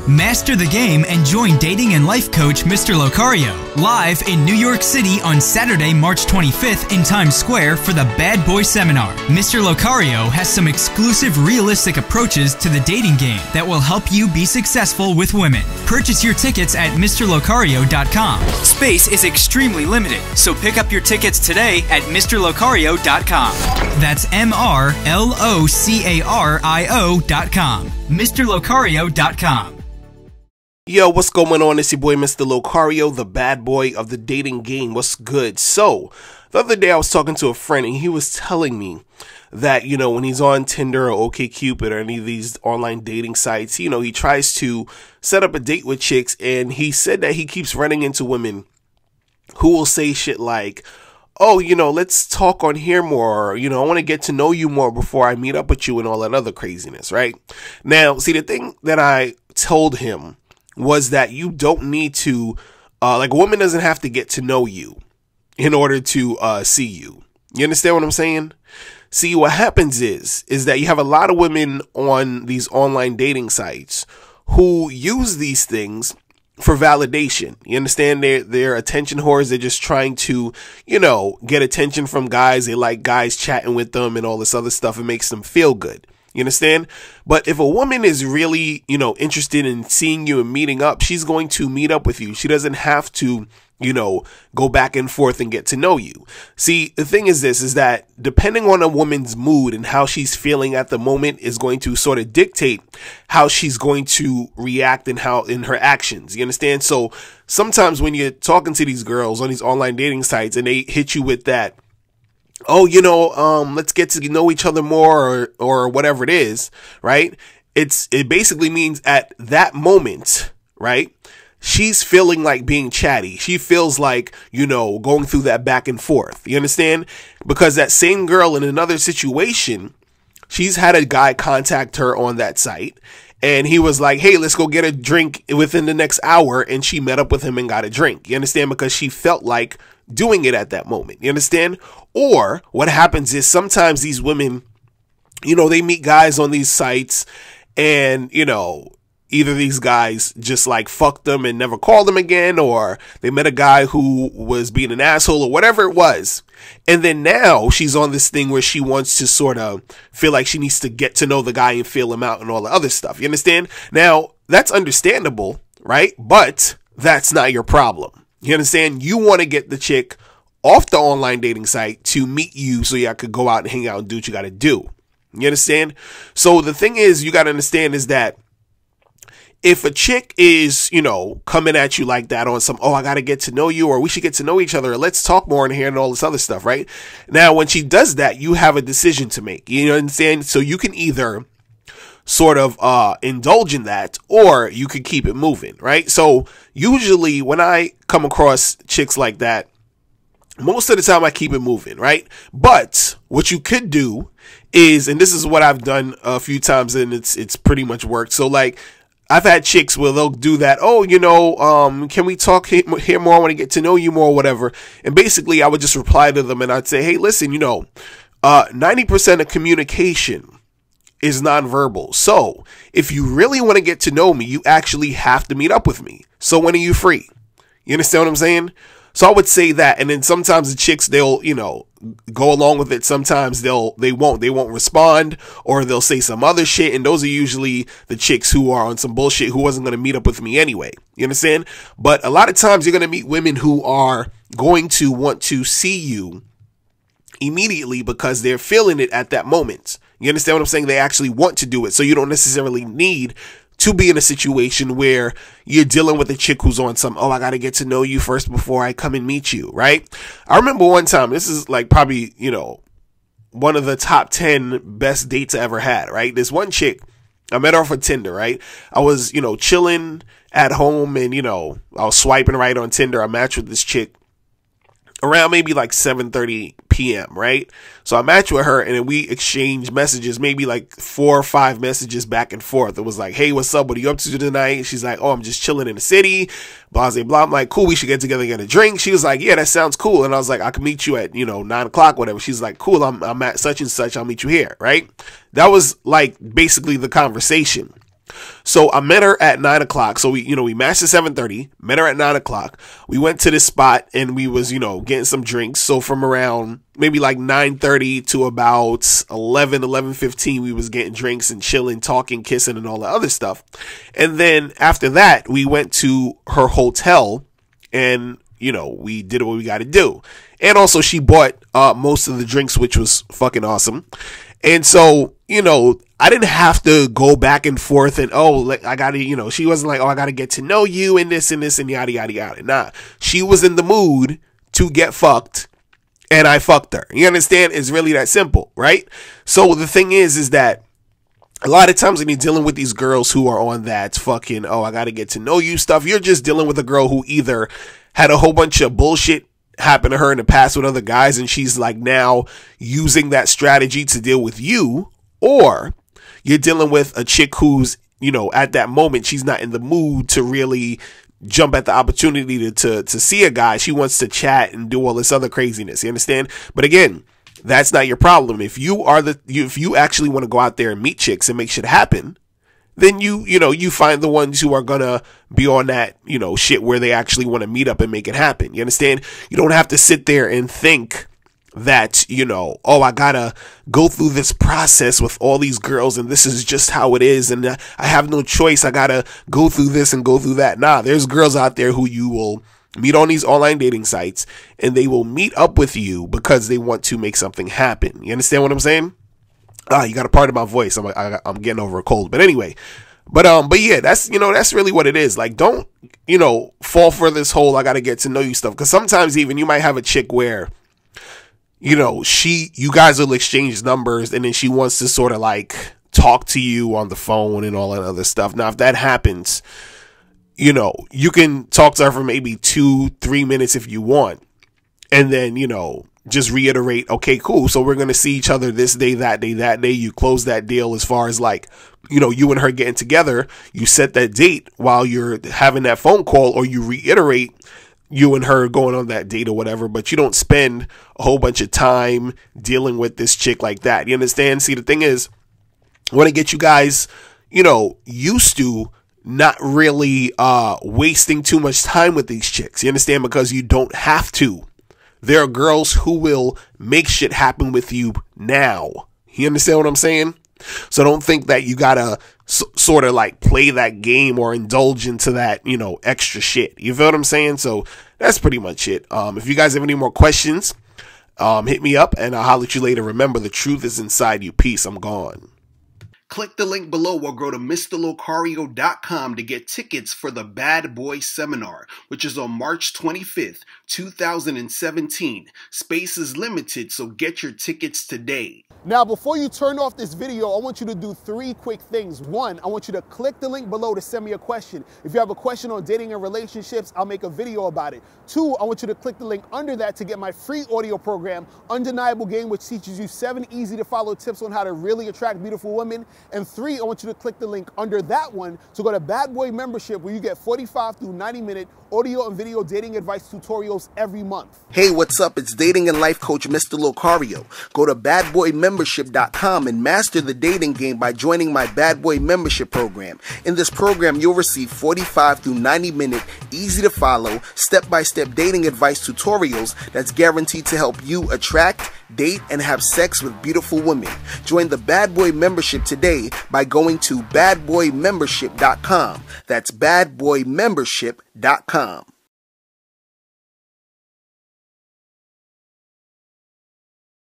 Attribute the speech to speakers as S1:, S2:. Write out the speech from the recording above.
S1: Master the game and join dating and life coach Mr. Locario live in New York City on Saturday, March 25th in Times Square for the Bad Boy Seminar. Mr. Locario has some exclusive realistic approaches to the dating game that will help you be successful with women. Purchase your tickets at MrLocario.com. Space is extremely limited, so pick up your tickets today at MrLocario.com. That's MrLocario.com. MrLocario.com.
S2: Yo, what's going on? It's your boy, Mr. Locario, the bad boy of the dating game. What's good? So, the other day I was talking to a friend and he was telling me that, you know, when he's on Tinder or OkCupid or any of these online dating sites, you know, he tries to set up a date with chicks, and he said that he keeps running into women who will say shit like, oh, you know, let's talk on here more, or, you know, I want to get to know you more before I meet up with you, and all that other craziness, right? Now, see, the thing that I told him was that you don't need to, like, a woman doesn't have to get to know you in order to see you. You understand what I'm saying? See, what happens is that you have a lot of women on these online dating sites who use these things for validation. You understand? They're attention whores. They're just trying to, you know, get attention from guys. They like guys chatting with them and all this other stuff. It makes them feel good. You understand? But if a woman is really, you know, interested in seeing you and meeting up, she's going to meet up with you. She doesn't have to, you know, go back and forth and get to know you. See, the thing is this, is that depending on a woman's mood and how she's feeling at the moment is going to sort of dictate how she's going to react and how in her actions. You understand? So sometimes when you're talking to these girls on these online dating sites and they hit you with that, oh, you know, let's get to know each other more, or whatever it is, right? It basically means at that moment, right, she's feeling like being chatty. She feels like, you know, going through that back and forth. You understand? Because that same girl in another situation, she's had a guy contact her on that site, and he was like, hey, let's go get a drink within the next hour. And she met up with him and got a drink. You understand? Because she felt like doing it at that moment. You understand? Or what happens is sometimes these women, you know, they meet guys on these sites, and, you know, either these guys just like fucked them and never called them again, or they met a guy who was being an asshole, or whatever it was. And then now she's on this thing where she wants to sort of feel like she needs to get to know the guy and feel him out and all the other stuff. You understand? Now, that's understandable, right? But that's not your problem. You understand? You want to get the chick off the online dating site to meet you so y'all could go out and hang out and do what you got to do. You understand? So the thing is, you got to understand is that if a chick is, you know, coming at you like that on some, oh, I got to get to know you, or we should get to know each other, or let's talk more in here and all this other stuff, right? Now, when she does that, you have a decision to make. You know what I'm saying? So you can either sort of indulge in that, or you could keep it moving, right? So usually when I come across chicks like that, most of the time I keep it moving, right? But what you could do is, and this is what I've done a few times, and it's pretty much worked. So like, I've had chicks where they'll do that. Oh, you know, can we talk here more? I want to get to know you more, whatever. And basically I would just reply to them and I'd say, hey, listen, you know, 90% of communication is nonverbal. So if you really want to get to know me, you actually have to meet up with me. So when are you free? You understand what I'm saying? So I would say that. And then sometimes the chicks, they'll, you know, go along with it. Sometimes they won't respond, or they'll say some other shit. And those are usually the chicks who are on some bullshit, who wasn't going to meet up with me anyway. You understand? But a lot of times you're going to meet women who are going to want to see you immediately because they're feeling it at that moment. You understand what I'm saying? They actually want to do it. So you don't necessarily need to be in a situation where you're dealing with a chick who's on some, oh, I got to get to know you first before I come and meet you, right? I remember one time, this is like probably, you know, one of the top 10 best dates I ever had, right? This one chick, I met her off of Tinder, right? I was, you know, chilling at home, and, you know, I was swiping right on Tinder. I matched with this chick around maybe like 7:30 p.m., right? So I matched with her, and then we exchanged messages, maybe like 4 or 5 messages back and forth. It was like, hey, what's up? What are you up to tonight? She's like, oh, I'm just chilling in the city, blah, blah, blah. I'm like, cool, we should get together and get a drink. She was like, yeah, that sounds cool. And I was like, I can meet you at, 9 o'clock, whatever. She's like, cool, I'm at such and such. I'll meet you here, right? That was like basically the conversation. So I met her at 9 o'clock. So we matched at 7:30, met her at 9 o'clock. We went to this spot and we was, getting some drinks. So from around maybe like 9:30 to about 11:15, we was getting drinks and chilling, talking, kissing and all the other stuff. And then after that, we went to her hotel and, we did what we got to do. And also she bought most of the drinks, which was fucking awesome. And so, I didn't have to go back and forth and, I got to, she wasn't like, I got to get to know you and this and yada, yada, yada. Nah, she was in the mood to get fucked and I fucked her. You understand? It's really that simple, right? So the thing is that a lot of times when you're dealing with these girls who are on that fucking, I got to get to know you stuff, you're just dealing with a girl who either had a whole bunch of bullshit happen to her in the past with other guys and she's like now using that strategy to deal with you, or you're dealing with a chick who's, at that moment, she's not in the mood to really jump at the opportunity to see a guy. She wants to chat and do all this other craziness. You understand? But again, that's not your problem. If you actually want to go out there and meet chicks and make shit happen, then you find the ones who are gonna be on that, shit where they actually want to meet up and make it happen. You understand? You don't have to sit there and think that, I gotta go through this process with all these girls and this is just how it is and I have no choice. I gotta go through this and go through that. Nah, there's girls out there who you will meet on these online dating sites and they will meet up with you because they want to make something happen. You understand what I'm saying? You got a part of my voice. I'm getting over a cold, but anyway, but yeah, that's really what it is. Like, don't, fall for this whole, I got to get to know you stuff. Cause sometimes even you might have a chick where, you guys will exchange numbers and then she wants to sort of like talk to you on the phone and all that other stuff. Now, if that happens, you can talk to her for maybe 2-3 minutes if you want. And then, just reiterate, okay, cool. So we're going to see each other this day, that day, that day. You close that deal as far as like, you and her getting together. You set that date while you're having that phone call, or you reiterate you and her going on that date or whatever, but you don't spend a whole bunch of time dealing with this chick like that. You understand? See, the thing is, I want to get you guys, used to not really wasting too much time with these chicks. You understand? Because you don't have to. There are girls who will make shit happen with you now. You understand what I'm saying? So don't think that you gotta sort of like play that game or indulge into that, extra shit. You feel what I'm saying? So that's pretty much it. If you guys have any more questions, hit me up and I'll holler at you later. Remember, the truth is inside you. Peace. I'm gone. Click the link below or go to MrLocario.com to get tickets for the Bad Boy Seminar, which is on March 25th, 2017. Space is limited, so get your tickets today.
S3: Now, before you turn off this video, I want you to do 3 quick things. 1, I want you to click the link below to send me a question. If you have a question on dating and relationships, I'll make a video about it. 2, I want you to click the link under that to get my free audio program, Undeniable Game, which teaches you 7 easy to follow tips on how to really attract beautiful women. And 3, I want you to click the link under that one to go to Bad Boy Membership, where you get 45 through 90-minute audio and video dating advice tutorials every month.
S4: Hey, what's up? It's dating and life coach Mr. Locario. Go to badboymembership.com and master the dating game by joining my Bad Boy Membership program. In this program, you'll receive 45 through 90-minute, easy to follow, step-by-step dating advice tutorials that's guaranteed to help you attract, date, and have sex with beautiful women. Join the Bad Boy Membership today by going to badboymembership.com. That's badboymembership.com.